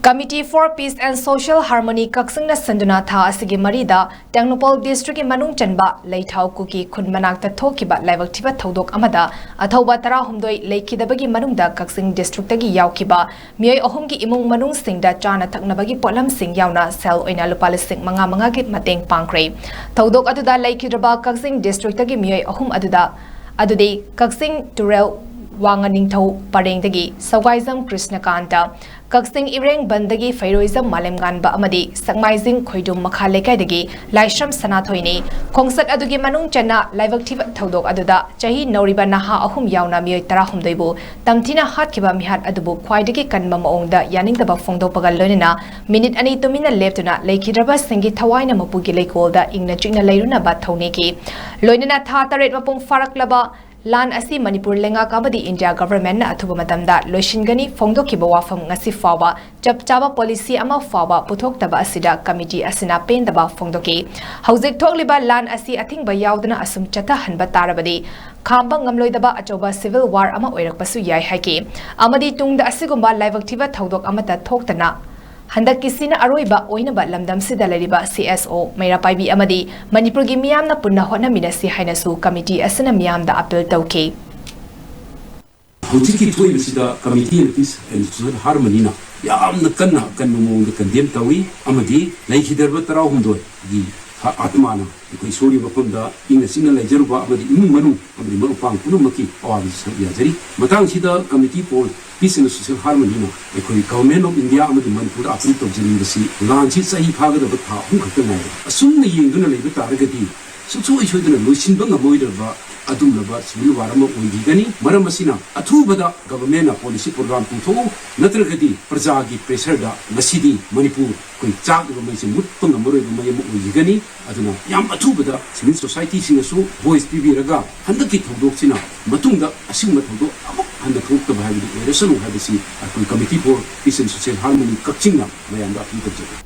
Committee for Peace and Social Harmony Cheksin Sanduna Tha Asigi Marida Tengnopol District Manung Chanba Leithau Kuki Khun Manakta Thokiba Laivaktiba Thodok Amada ACHOUBA Tara Humdoi Leikidabagi Manungda Cheksin District Tagi Yaukiba Mioi Ohumgi Imung Manung Singda Chana Taknabagi Polam Sing Yauna Sel Oina Lupal Sing Manga Mangagi Mateng Pangkre Thodok Aduda Leikidaba Cheksin District Tagi Mioi Ohum Adude Cheksin Turel Wanganing Thau Pareng Dagi Sawaizam Krishna Kanta Cheksin Ireng Bandagi Fairoism Malemganba Amadi Sakmaizing Khoidum Makhaleka Dagi Laisham Sanathoini Kongsat Adugi Manung Chana Laivaktiva Thodok Aduda Chahi Noriba Naha Ahum Yauna Mioi Tarahum Deibu Tamtina Hatkiba Mihat Adubu Kwaidagi Kanma Maongda Yaning the Bafongdo Pagalonina Minute Ani Tumina Leptuna Lekidraba Singi Tawaina Mapugi Lekolda Ingna China Lairuna Bathoniki Loinina Thata Red Mapung Faraklaba LAAN asi Manipur lenga kabadi India government na athuba matamda loishingani phongdokiba wafam ngasi fawa chapchaba policy ama fawa puthokdaba asida committee asina pendaba phongdoki haujek thokliba LAAN asi ATHINGBA YAODANA ASUM CHATTHAHALLABADI tarabadi khamba ngamloidaba ACHOUBA civil war ama Oirakpa Yai Haina amadi tungda asigumba laivaktiba thodok amata thoktana Handak kisina aroiba oinaba lamdam sida lariba CSO Maira Paibi amadi Manipur gi miyamna punna hona minasi haina su committee asana miyamda appeal tauke Hojiki thoi sida committee peace and social harmony na yamna kanna mong kandem tawi amadi laikhidarba taraw humdoi gi atmana ko isori bapunda inga singa lejeruba amadi imung manu amadi marupang punumaki awabi yajari matang sida committee for peace and social harmony na ko government of India amadi Manipur approve tawjinbasi LAAN si sahi phagada ba tha hum khatna asumna yengduna leiba taragati suchu isoduna loisinba ngamoidaba adumlaba civil war ama oigani maram asina athubada government na policy program putho natragadi praja gi pressure da nasidi Manipur koi chak ba mai se mutpa ngamroi ba mai oigani aduna yam athubada civil society singasu voice pibiraga handaki thodok sina matungda asingma thodok amuk handa thokta ba habi resolution habisi akoi committee for peace and social harmony Cheksin na mayanda appeal